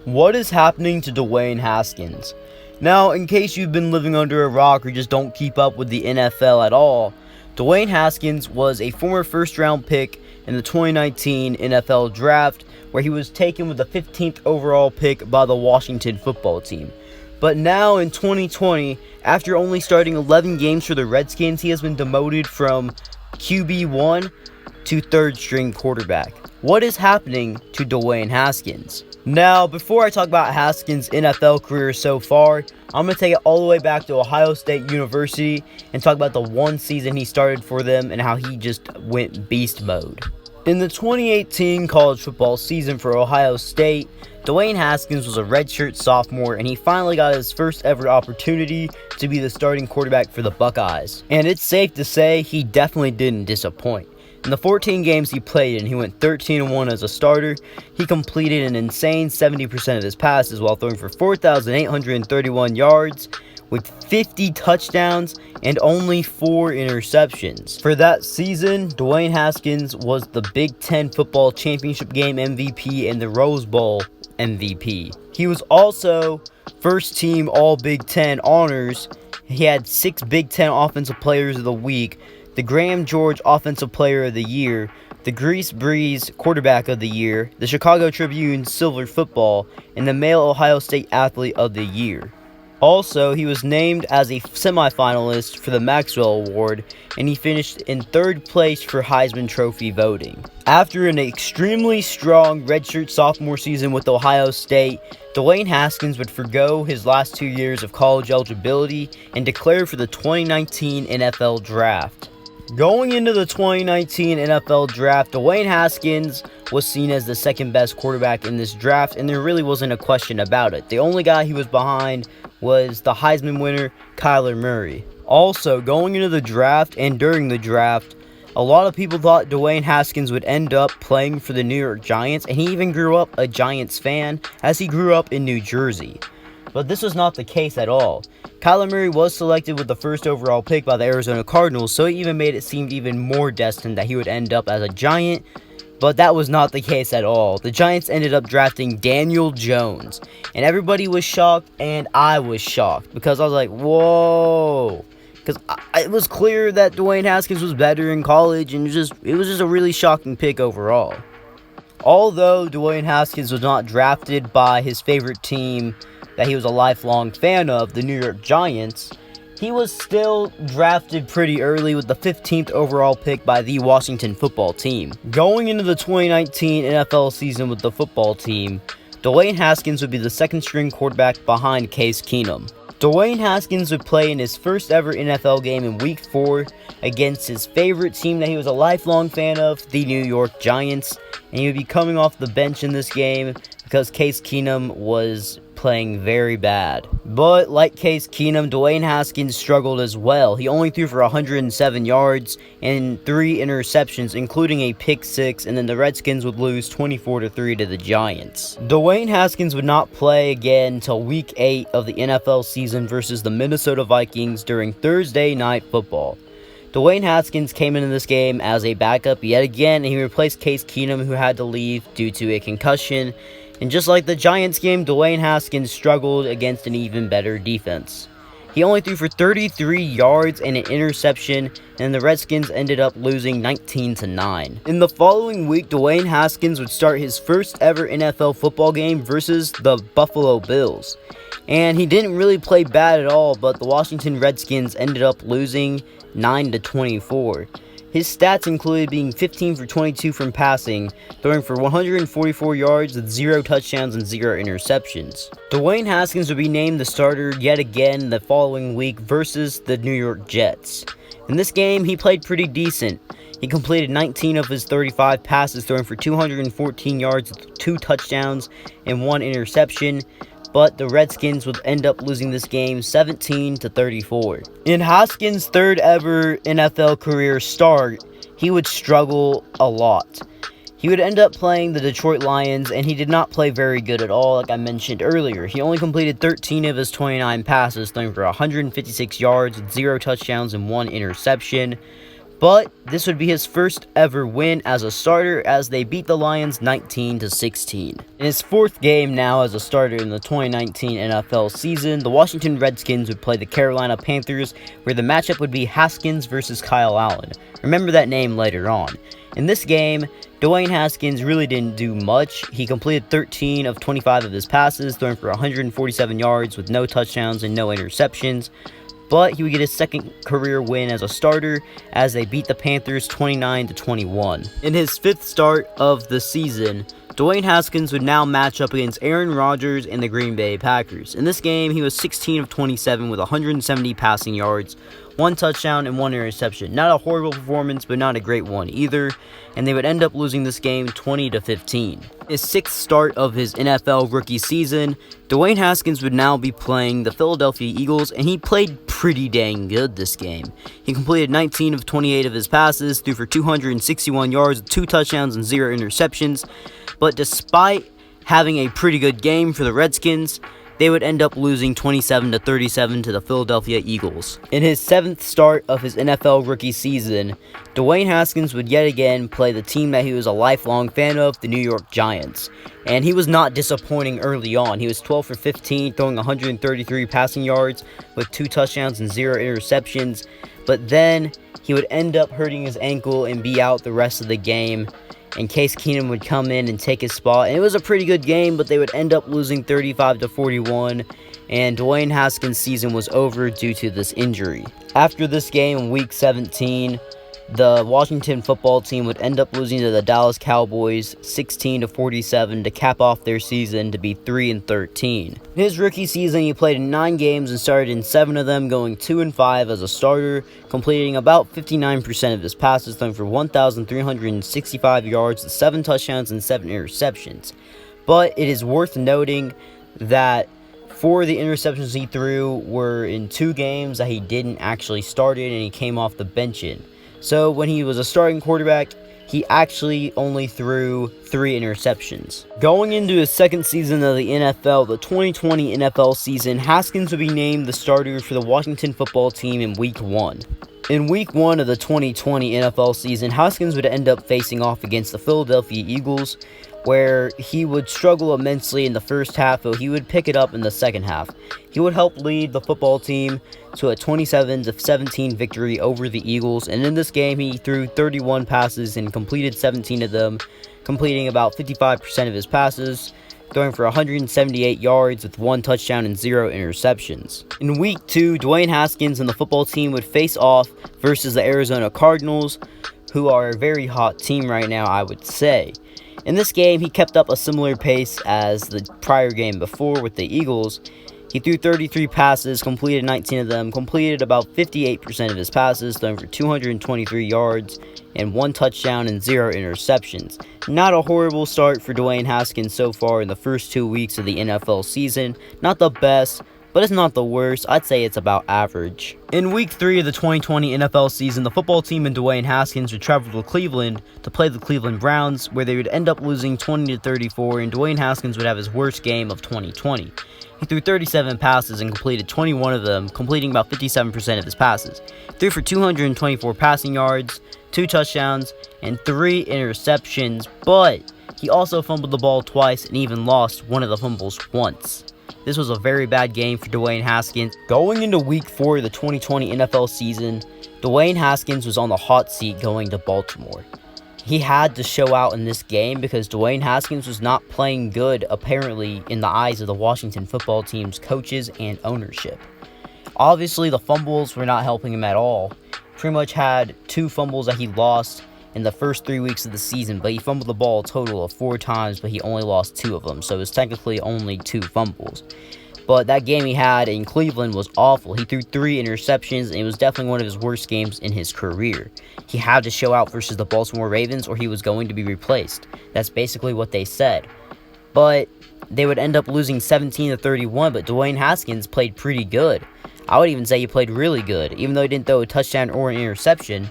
What is happening to Dwayne Haskins? Now, in case you've been living under a rock or just don't keep up with the NFL at all, Dwayne Haskins was a former first-round pick in the 2019 NFL Draft, where he was taken with the 15th overall pick by the Washington football team. But now in 2020, after only starting 11 games for the Redskins, he has been demoted from QB1 to third-string quarterback. What is happening to Dwayne Haskins? Now, before I talk about Haskins' NFL career so far, I'm going to take it all the way back to Ohio State University and talk about the one season he started for them and how he just went beast mode. In the 2018 college football season for Ohio State, Dwayne Haskins was a redshirt sophomore, and he finally got his first ever opportunity to be the starting quarterback for the Buckeyes. And it's safe to say he definitely didn't disappoint. In the 14 games he played in, he went 13-1 as a starter. He completed an insane 70% of his passes while throwing for 4,831 yards with 50 touchdowns and only 4 interceptions. For that season, Dwayne Haskins was the Big Ten Football Championship Game MVP and the Rose Bowl MVP. He was also first team All Big Ten honors. He had 6 Big Ten Offensive Players of the Week, the Graham George Offensive Player of the Year, the Grease Breeze Quarterback of the Year, the Chicago Tribune Silver Football, and the Male Ohio State Athlete of the Year. Also, he was named as a semifinalist for the Maxwell Award, and he finished in 3rd place for Heisman Trophy voting. After an extremely strong redshirt sophomore season with Ohio State, Dwayne Haskins would forgo his last 2 years of college eligibility and declare for the 2019 NFL Draft. Going into the 2019 NFL Draft, Dwayne Haskins was seen as the second best quarterback in this draft, and there really wasn't a question about it. The only guy he was behind was the Heisman winner, Kyler Murray. Also, going into the draft and during the draft, a lot of people thought Dwayne Haskins would end up playing for the New York Giants, and he even grew up a Giants fan as he grew up in New Jersey. But this was not the case at all. Kyler Murray was selected with the first overall pick by the Arizona Cardinals, so it even made it seem even more destined that he would end up as a Giant, but that was not the case at all. The Giants ended up drafting Daniel Jones, and everybody was shocked, and I was shocked, because I was like, whoa, because it was clear that Dwayne Haskins was better in college, and it was just a really shocking pick overall. Although Dwayne Haskins was not drafted by his favorite team that he was a lifelong fan of, the New York Giants, he was still drafted pretty early with the 15th overall pick by the Washington football team. Going into the 2019 NFL season with the football team, Dwayne Haskins would be the second string quarterback behind Case Keenum. Dwayne Haskins would play in his first ever NFL game in Week 4 against his favorite team that he was a lifelong fan of, the New York Giants, and he would be coming off the bench in this game because Case Keenum was playing very bad. But like Case Keenum, Dwayne Haskins struggled as well. He only threw for 107 yards and 3 interceptions, including a pick 6, and then the Redskins would lose 24-3 to the Giants. Dwayne Haskins would not play again until Week 8 of the NFL season versus the Minnesota Vikings during Thursday Night Football. Dwayne Haskins came into this game as a backup yet again, and he replaced Case Keenum, who had to leave due to a concussion. And just like the Giants game, Dwayne Haskins struggled against an even better defense. He only threw for 33 yards and an interception, and the Redskins ended up losing 19-9. In the following week, Dwayne Haskins would start his first ever NFL football game versus the Buffalo Bills. And he didn't really play bad at all, but the Washington Redskins ended up losing 9-24. His stats included being 15 for 22 from passing, throwing for 144 yards with 0 touchdowns and 0 interceptions. Dwayne Haskins would be named the starter yet again the following week versus the New York Jets. In this game, he played pretty decent. He completed 19 of his 35 passes, throwing for 214 yards with 2 touchdowns and 1 interception. But the Redskins would end up losing this game 17-34. In Haskins' third ever NFL career start, he would struggle a lot. He would end up playing the Detroit Lions, and he did not play very good at all, like I mentioned earlier. He only completed 13 of his 29 passes, throwing for 156 yards with 0 touchdowns and 1 interception. But this would be his first ever win as a starter as they beat the Lions 19-16. In his fourth game now as a starter in the 2019 NFL season, the Washington Redskins would play the Carolina Panthers, where the matchup would be Haskins versus Kyle Allen. Remember that name later on. In this game, Dwayne Haskins really didn't do much. He completed 13 of 25 of his passes, throwing for 147 yards with no touchdowns and no interceptions. But he would get his second career win as a starter as they beat the Panthers 29-21. In his fifth start of the season, Dwayne Haskins would now match up against Aaron Rodgers and the Green Bay Packers. In this game, he was 16 of 27 with 170 passing yards, 1 touchdown and 1 interception. Not a horrible performance, but not a great one either, and they would end up losing this game 20-15. His sixth start of his NFL rookie season, Dwayne Haskins would now be playing the Philadelphia Eagles, and he played pretty dang good this game. He completed 19 of 28 of his passes, threw for 261 yards with 2 touchdowns and 0 interceptions, but despite having a pretty good game for the Redskins, they would end up losing 27-37 to the Philadelphia Eagles. In his seventh start of his NFL rookie season, Dwayne Haskins would yet again play the team that he was a lifelong fan of, the New York Giants. And he was not disappointing early on. He was 12 for 15, throwing 133 passing yards with 2 touchdowns and 0 interceptions. But then he would end up hurting his ankle and be out the rest of the game. And Case Keenum would come in and take his spot. And it was a pretty good game, but they would end up losing 35-41. And Dwayne Haskins' season was over due to this injury. After this game in Week 17, the Washington football team would end up losing to the Dallas Cowboys 16-47 to cap off their season to be 3-13. In his rookie season, he played in 9 games and started in 7 of them, going 2-5 as a starter, completing about 59% of his passes, throwing for 1,365 yards, 7 touchdowns, and 7 interceptions. But it is worth noting that 4 of the interceptions he threw were in 2 games that he didn't actually start in and he came off the bench in. So when he was a starting quarterback, he actually only threw 3 interceptions. Going into his second season of the NFL, the 2020 NFL season, Haskins would be named the starter for the Washington football team in Week 1. In Week 1 of the 2020 NFL season, Haskins would end up facing off against the Philadelphia Eagles, where he would struggle immensely in the first half, but he would pick it up in the second half. He would help lead the football team to a 27-17 victory over the Eagles, and in this game he threw 31 passes and completed 17 of them, completing about 55% of his passes, throwing for 178 yards with 1 touchdown and 0 interceptions. In Week 2, Dwayne Haskins and the football team would face off versus the Arizona Cardinals, who are a very hot team right now, I would say. In this game, he kept up a similar pace as the prior game before with the Eagles. He threw 33 passes, completed 19 of them, completed about 58% of his passes, throwing for 223 yards and 1 touchdown and 0 interceptions. Not a horrible start for Dwayne Haskins so far in the first 2 weeks of the NFL season. Not the best, but it's not the worst. I'd say it's about average. In Week 3 of the 2020 NFL season, the football team and Dwayne Haskins would travel to Cleveland to play the Cleveland Browns, where they would end up losing 20-34, and Dwayne Haskins would have his worst game of 2020. He threw 37 passes and completed 21 of them, completing about 57% of his passes. He threw for 224 passing yards, 2 touchdowns, and 3 interceptions, but he also fumbled the ball twice and even lost one of the fumbles once. This was a very bad game for Dwayne Haskins. Going into Week 4 of the 2020 NFL season, Dwayne Haskins was on the hot seat going to Baltimore. He had to show out in this game because Dwayne Haskins was not playing good, apparently, in the eyes of the Washington football team's coaches and ownership. Obviously, the fumbles were not helping him at all. Pretty much had 2 fumbles that he lost in the first 3 weeks of the season, but he fumbled the ball a total of 4 times, but he only lost 2 of them, so it was technically only 2 fumbles. But that game he had in Cleveland was awful. He threw 3 interceptions, and it was definitely one of his worst games in his career. He had to show out versus the Baltimore Ravens, or he was going to be replaced. That's basically what they said. But they would end up losing 17-31, but Dwayne Haskins played pretty good. I would even say he played really good. Even though he didn't throw a touchdown or an interception,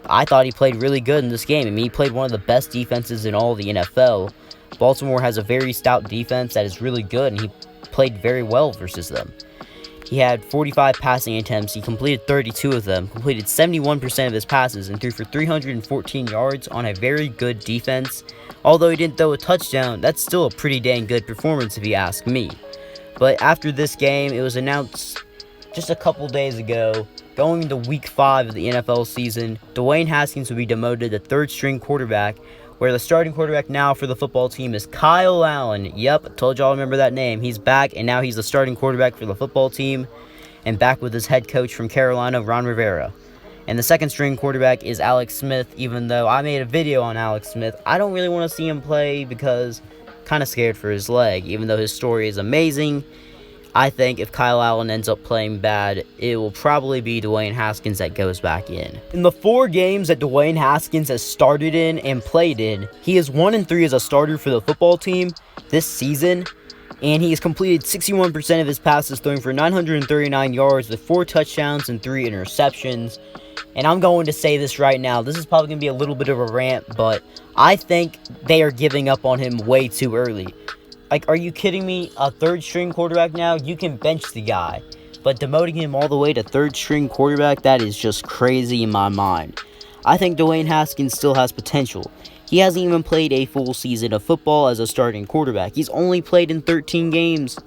I thought he played really good in this game. I mean, he played one of the best defenses in all of the NFL. Baltimore has a very stout defense that is really good, and he played very well versus them. He had 45 passing attempts. He completed 32 of them, completed 71% of his passes, and threw for 314 yards on a very good defense. Although he didn't throw a touchdown, that's still a pretty dang good performance if you ask me. But after this game, it was announced just a couple days ago, going into week 5 of the NFL season, Dwayne Haskins will be demoted to third-string quarterback, where the starting quarterback now for the football team is Kyle Allen. Yep, I told y'all remember that name. He's back, and now he's the starting quarterback for the football team, and back with his head coach from Carolina, Ron Rivera. And the second-string quarterback is Alex Smith. Even though I made a video on Alex Smith, I don't really want to see him play because I'm kind of scared for his leg. Even though his story is amazing, I think if Kyle Allen ends up playing bad, it will probably be Dwayne Haskins that goes back in. In the 4 games that Dwayne Haskins has started in and played in, he is 1-3 as a starter for the football team this season, and he has completed 61% of his passes, throwing for 939 yards with 4 touchdowns and 3 interceptions. And I'm going to say this right now, this is probably going to be a little bit of a rant, but I think they are giving up on him way too early. Like, are you kidding me? A third-string quarterback now? You can bench the guy. But demoting him all the way to third-string quarterback, that is just crazy in my mind. I think Dwayne Haskins still has potential. He hasn't even played a full season of football as a starting quarterback. He's only played in 13 games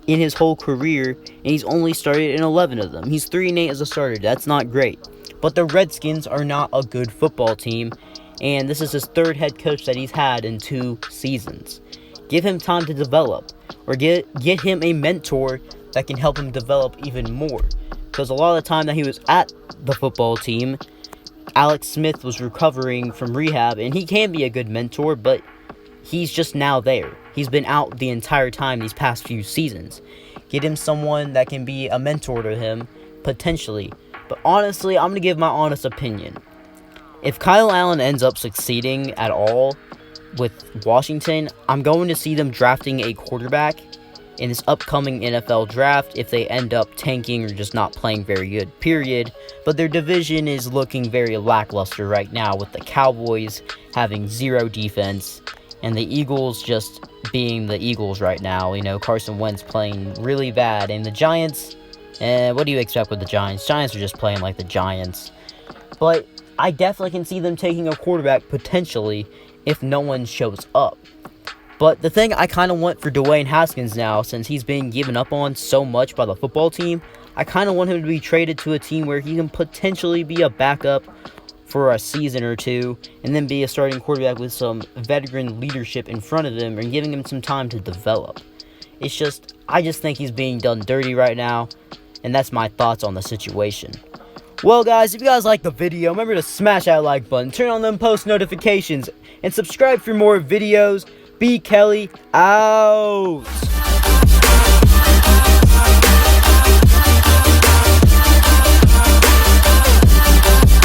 in his whole career, and he's only started in 11 of them. He's 3-8 as a starter. That's not great. But the Redskins are not a good football team, and this is his 3rd head coach that he's had in 2 seasons. Give him time to develop, or get him a mentor that can help him develop even more. Because a lot of the time that he was at the football team, Alex Smith was recovering from rehab, and he can be a good mentor, but he's just now there. He's been out the entire time these past few seasons. Get him someone that can be a mentor to him, potentially. But honestly, I'm going to give my honest opinion. If Kyle Allen ends up succeeding at all with Washington, I'm going to see them drafting a quarterback in this upcoming NFL draft if they end up tanking or just not playing very good, period. But their division is looking very lackluster right now, with the Cowboys having 0 defense and the Eagles just being the Eagles right now. You know, Carson Wentz playing really bad, and the Giants, what do you expect with the Giants? Giants are just playing like the Giants. But I definitely can see them taking a quarterback potentially if no one shows up. But the thing I kind of want for Dwayne Haskins now, since he's been given up on so much by the football team, I kind of want him to be traded to a team where he can potentially be a backup for a season or 2, and then be a starting quarterback with some veteran leadership in front of him and giving him some time to develop. I just think he's being done dirty right now, and that's my thoughts on the situation. Well, guys, if you guys liked the video, remember to smash that like button, turn on them post notifications, and subscribe for more videos. BKelly out.